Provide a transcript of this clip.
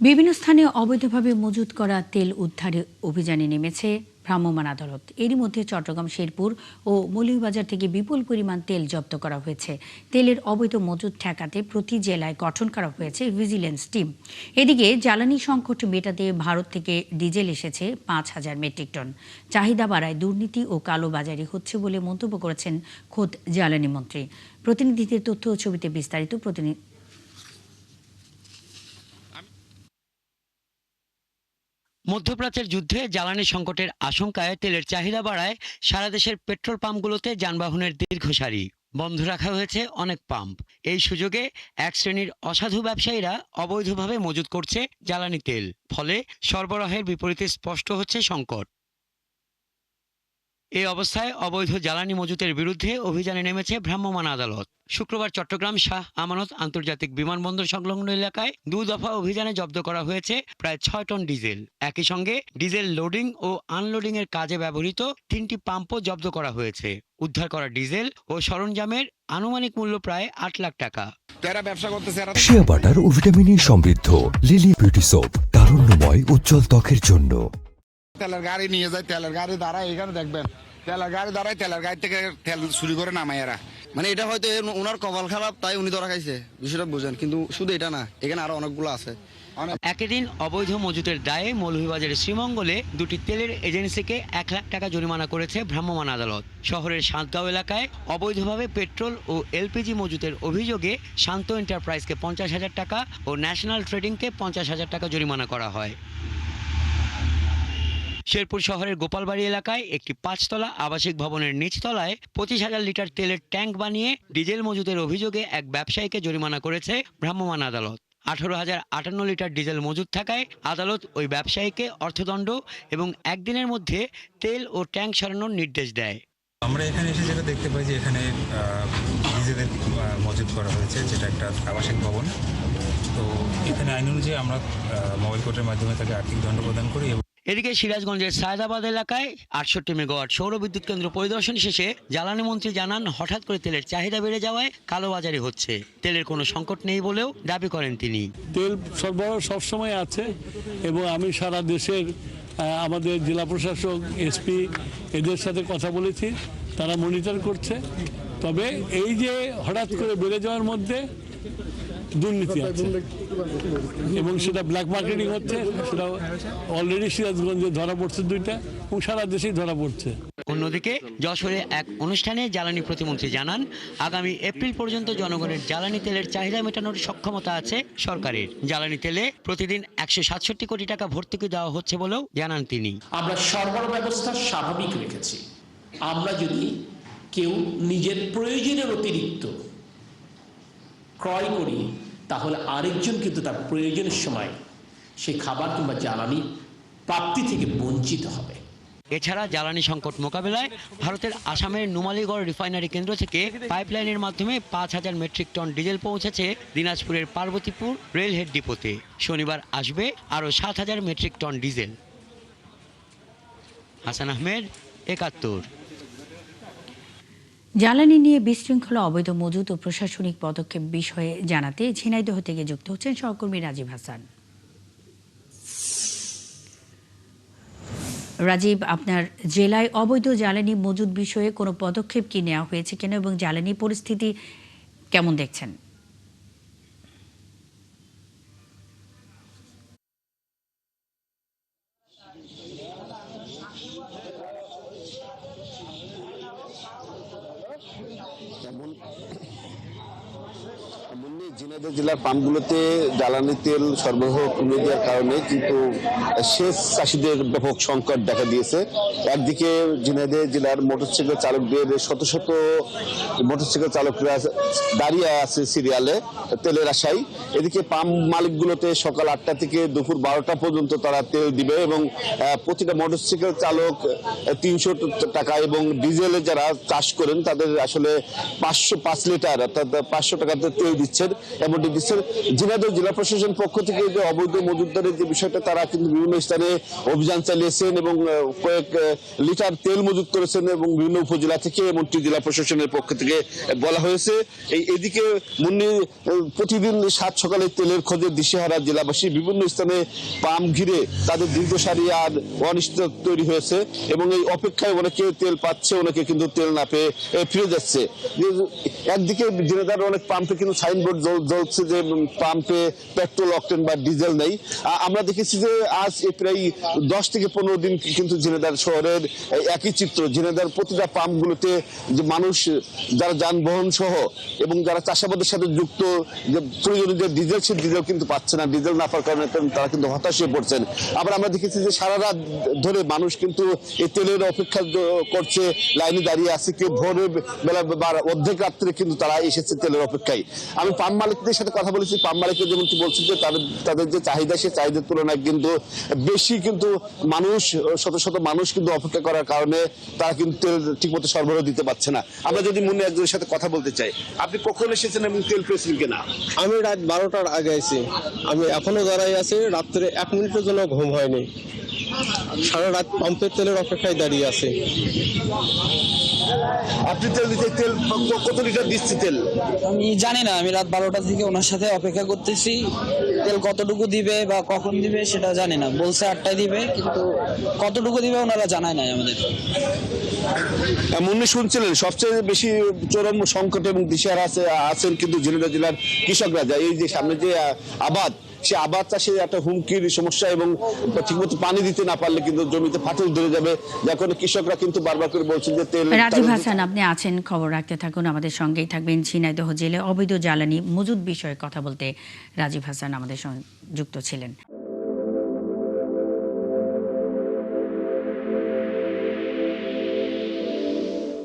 বিভিন্ন স্থানে অবৈধভাবে মজুত করা তেল উদ্ধারে অভিযানে নেমেছে ভ্রাম্যমাণ আদালত। এরই মধ্যে চট্টগ্রাম, শেরপুর ও মৌলভীবাজার থেকে বিপুল পরিমাণ তেল জব্দ করা হয়েছে। তেলের অবৈধ মজুত ঠেকাতে প্রতি জেলায় গঠন করা হয়েছে ভিজিলেন্স টিম। এদিকে জ্বালানি সংকট মেটাতে ভারত থেকে ডিজেল এসেছে 5,000 মেট্রিক টন। চাহিদা বাড়ায় দুর্নীতি ও কালোবাজারি হচ্ছে বলে মন্তব্য করেছেন খোদ জ্বালানি মন্ত্রী। প্রতিনিধিদের তথ্য ও ছবিতে বিস্তারিত। মধ্যপ্রাচ্যের যুদ্ধে জ্বালানি সংকটের আশঙ্কায় তেলের চাহিদা বাড়ায় সারা দেশের পেট্রোল পাম্পগুলোতে যানবাহনের দীর্ঘ সারি। বন্ধ রাখা হয়েছে অনেক পাম্প। এই সুযোগে এক শ্রেণীর অসাধু ব্যবসায়ীরা অবৈধভাবে মজুত করছে জ্বালানি তেল। ফলে সরবরাহের বিপরীতে স্পষ্ট হচ্ছে সংকট। এই অবস্থায় অবৈধ জ্বালানি মজুতের বিরুদ্ধে অভিযানে নেমেছে ভ্রাম্যমাণ আদালত। শুক্রবার চট্টগ্রাম শাহ আমানত আন্তর্জাতিক বিমানবন্দর সংলগ্ন এলাকায় 2 দফা অভিযানে জব্দ করা হয়েছে প্রায় 6 টন ডিজেল। একই সঙ্গে ডিজেল লোডিং ও আনলোডিং এর কাজে ব্যবহৃত 3টি পাম্পও জব্দ করা হয়েছে। উদ্ধার করা ডিজেল ও সরঞ্জামের আনুমানিক মূল্য প্রায় 8 লাখ টাকা। শিয়া বাটার ও ভিটামিন সমৃদ্ধ লিলি বিউটি সোপ, তারুণ্যময় উজ্জ্বল ত্বকের জন্য। তেলের গাড়ি নিয়ে যায়, তেলের গাড়ি দাঁড়ায়, এখানে দেখবেন তেলের গাড়ি দাঁড়ায়, তেলের গাড়ি থেকে তেল চুরি করে নামায় এরা। মানে এটা হয়তো ওনার কপাল খারাপ, তাই উনি ধরা খাইছে, বিষয়টা বুঝেন। কিন্তু শুধু এটা না, এখানে আরো অনেকগুলো আছে। একই দিন অবৈধ মজুতের দায়ে মৌলভীবাজারের শ্রীমঙ্গলে 2টি তেলের এজেন্সিকে 1 লাখ টাকা জরিমানা করেছে ভ্রাম্যমাণ আদালত। শহরের সাতগাঁও এলাকায় অবৈধভাবে পেট্রোল ও এলপিজি মজুতের অভিযোগে শান্ত এন্টারপ্রাইজকে 50,000 টাকা ও ন্যাশনাল ট্রেডিংকে 50,000 টাকা জরিমানা করা হয়। শেরপুর শহরের গোপালবাড়ি এলাকায় একটি 5তলা আবাসিক ভবনের নিচতলায় 25,000 লিটার তেলের ট্যাঙ্ক বানিয়ে ডিজেল মজুতের অভিযোগে এক ব্যবসায়ীকে জরিমানা করেছে ভ্রাম্যমাণ আদালত। 18,058 লিটার ডিজেল মজুত থাকায় আদালত ওই ব্যবসায়ীকে অর্থদণ্ড এবং একদিনের মধ্যে তেল ও ট্যাঙ্ক সরানোর নির্দেশ দেয়। আমরা এখানে এসে যেটা দেখতে পাই যে এখানে ডিজেলের মজুত করা হয়েছে, যেটা একটা আবাসিক ভবন। তো এখানে আইন অনুযায়ী আমরা মোবাইল কোর্টের মাধ্যমে তাকে আর্থিক দণ্ড প্রদান করি। এদিকে সিরাজগঞ্জের সায়দাবাদ এলাকায় 68 মেগাওয়াট সৌর বিদ্যুৎ কেন্দ্র পরিদর্শন শেষে জ্বালানি মন্ত্রী জানান, হঠাৎ করে তেলের চাহিদা বেড়ে যাওয়ায় কালোবাজারি হচ্ছে। তেলের কোনো সংকট নেই বলেও দাবি করেন তিনি। তেল সরবরাহ সবসময় আছে এবং আমি সারা দেশের আমাদের জেলা প্রশাসক, এসপি এদের সাথে কথা বলেছি, তারা মনিটর করছে। তবে এই যে হঠাৎ করে বেড়ে যাওয়ার মধ্যে দুর্নীতি আছে এবং সেটা ব্ল্যাক মার্কেটিং হচ্ছে, সেটা অলরেডি সিরাজগঞ্জে ধরা পড়ছে 2টা এবং সারা দেশেই ধরা পড়ছে। অন্যদিকে যশোরে এক অনুষ্ঠানে জ্বালানি প্রতিমন্ত্রী জানান, আগামী এপ্রিল পর্যন্ত জনগণের জ্বালানি তেলের চাহিদা মেটানোর সক্ষমতা আছে সরকারের। জ্বালানি তেলে প্রতিদিন 167 কোটি টাকা ভর্তুকি দেওয়া হচ্ছে বলেও জানান তিনি। আমরা সরবরাহ ব্যবস্থা স্বাভাবিক রেখেছি। আমরা যদি কেউ নিজের প্রয়োজনের অতিরিক্ত ক্রয় করি, তাহলে আরেকজন কিন্তু তার প্রয়োজনের সময় সেই খাবার কিংবা জ্বালানি প্রাপ্তি থেকে বঞ্চিত হবে। এছাড়া জ্বালানি সংকট মোকাবেলায় ভারতের আসামের নুমালীগড় রিফাইনারি কেন্দ্র থেকে পাইপলাইনের মাধ্যমে 5,000 মেট্রিক টন ডিজেল পৌঁছেছে দিনাজপুরের পার্বতীপুর রেলহেড ডিপোতে। শনিবার আসবে আরও 7,000 metric ton diesel. Hasan Ahmed, 71। জ্বালানি নিয়ে বিশৃঙ্খলা, অবৈধ মজুত ও প্রশাসনিক পদক্ষেপ বিষয়ে জানাতে ঝিনাইদহ থেকে যুক্ত হচ্ছেন সহকর্মী রাজীব হাসান। রাজীব, আপনার জেলায় অবৈধ জ্বালানি মজুত বিষয়ে কোনো পদক্ষেপ কি নেওয়া হয়েছে কিনা এবং জ্বালানি পরিস্থিতি কেমন দেখছেন? ঝিনাইদহ জেলার পাম্পগুলোতে জ্বালানি তেল সরবরাহ কমে দেওয়ার কারণে কিন্তু সেচ চাষিদের ব্যাপক সংকট দেখা দিয়েছে। একদিকে ঝিনাইদহ জেলার মোটরসাইকেল চালকদের শত শত মোটরসাইকেল চালকরা দাঁড়িয়ে আছে সিরিয়ালে তেলের আশায়। এদিকে পাম্প মালিকগুলোতে সকাল 8টা থেকে দুপুর 12টা পর্যন্ত তারা তেল দিবে এবং প্রতিটা মোটরসাইকেল চালক 300 টাকা এবং ডিজেলে যারা চাষ করেন তাদের আসলে 505 লিটার অর্থাৎ 500 টাকাতে তেল দিচ্ছেন। এমনটি দিচ্ছেন। ঝিনাইদহ জেলা প্রশাসন পক্ষ থেকে যে অবৈধ মজুতদারের যে বিষয়টা, তারা কিন্তু বিভিন্ন স্থানে অভিযান চালিয়েছেন এবং কয়েক লিটার তেল মজুত করেছেন এবং বিভিন্ন উপজেলা থেকে, এমনটি জেলা প্রশাসনের পক্ষ থেকে বলা হয়েছে। এদিকে মুন্নি প্রতিদিন সাত সকালে তেলের খোঁজে দিশেহারা জেলাবাসী, বিভিন্ন স্থানে পাম্প ঘিরে তাদের দীর্ঘ সারি আর অনিশ্চিত তৈরি হয়েছে এবং এই অপেক্ষায় অনেকে তেল পাচ্ছে, অনেকে কিন্তু তেল না পেয়ে ফিরে যাচ্ছে। একদিকে ঝিনাইদহের অনেক পাম্পে কিন্তু সাইনবোর্ড জ্বলছে যে পাম্পে পেট্রোল, অকটেন বা ডিজেল নেই। আমরা দেখেছি যে আজ প্রায় 10 থেকে 15 দিন কিন্তু ঝিনাইদহ শহরের একই চিত্র। ঝিনাইদহের প্রতিটা পাম্পগুলোতে যে মানুষ যারা যানবাহন সহ এবং যারা চাষাবাদের সাথে যুক্ত, যে প্রয়োজনীয় যে ডিজেল, সে ডিজেল কিন্তু পাচ্ছে না। ডিজেল না পাওয়ার কারণে তারা কিন্তু হতাশ হয়ে পড়ছেন। আবার আমরা দেখেছি যে সারা রাত ধরে মানুষ কিন্তু এই তেলের অপেক্ষা করছে, লাইনে দাঁড়িয়ে আছে। কেউ ভোরের বেলা বা অর্ধেক রাত্রে কিন্তু তারা এসেছে তেলের অপেক্ষায়। আমি পাম্প মালিকদের সাথে কথা বলেছি, পাম্প মালিকরা যেমনটি বলছে যে তাদের যে চাহিদা, সে চাহিদার তুলনায় কিন্তু বেশি কিন্তু মানুষ, শত শত মানুষ কিন্তু অপেক্ষা করার কারণে তারা কিন্তু তেল ঠিকমতো সরবরাহ দিতে পারছে না। আমরা যদি মুন্নি একজনের সাথে কথা বলতে চাই, আপনি কখন এসেছেন এবং তেল পেয়েছেন কিনা? আমি রাত 12টার আগে আইছি। আমি এখনো দাঁড়াই আছি, রাত্রে 1 মিনিটের জন্য ঘুম হয়নি। সারা রাত পাম্পের তেলের অপেক্ষায় দাঁড়িয়ে আছে। আপনি তেল দিতে, তেল কত লিটার দিচ্ছে তেল? আমি জানি না, আমি রাত 12টা থেকে ওনার সাথে অপেক্ষা করতেছি। তেল কতটুকু দিবে বা কখন দিবে সেটা জানি না। বলছে 8টায় দিবে, কিন্তু কতটুকু দিবে ওনারা জানায় নাই আমাদের। মুন্নি শুনছিলেন সবচেয়ে বেশি চরম সংকট এবং দিশেহারা আছেন কিন্তু ঝিনাইদহ জেলার কৃষকরা। এই যে সামনে যে আবাদ, সে আবাদ চাষে একটা হুমকির সমস্যা এবং ঠিকমতো পানি দিতে না পারলে কিন্তু জমিতে ফাটল ধরে যাবে, যার কারণে কৃষকরা কিন্তু বারবার করে বলছেন যে তেল। রাজীব হাসান, আপনি আছেন, খবর রাখতে থাকুন, আমাদের সঙ্গেই থাকবেন। ঝিনাইদহ জেলায় অবৈধ জ্বালানি মজুদ বিষয়ে কথা বলতে রাজীব হাসান আমাদের সঙ্গে যুক্ত ছিলেন।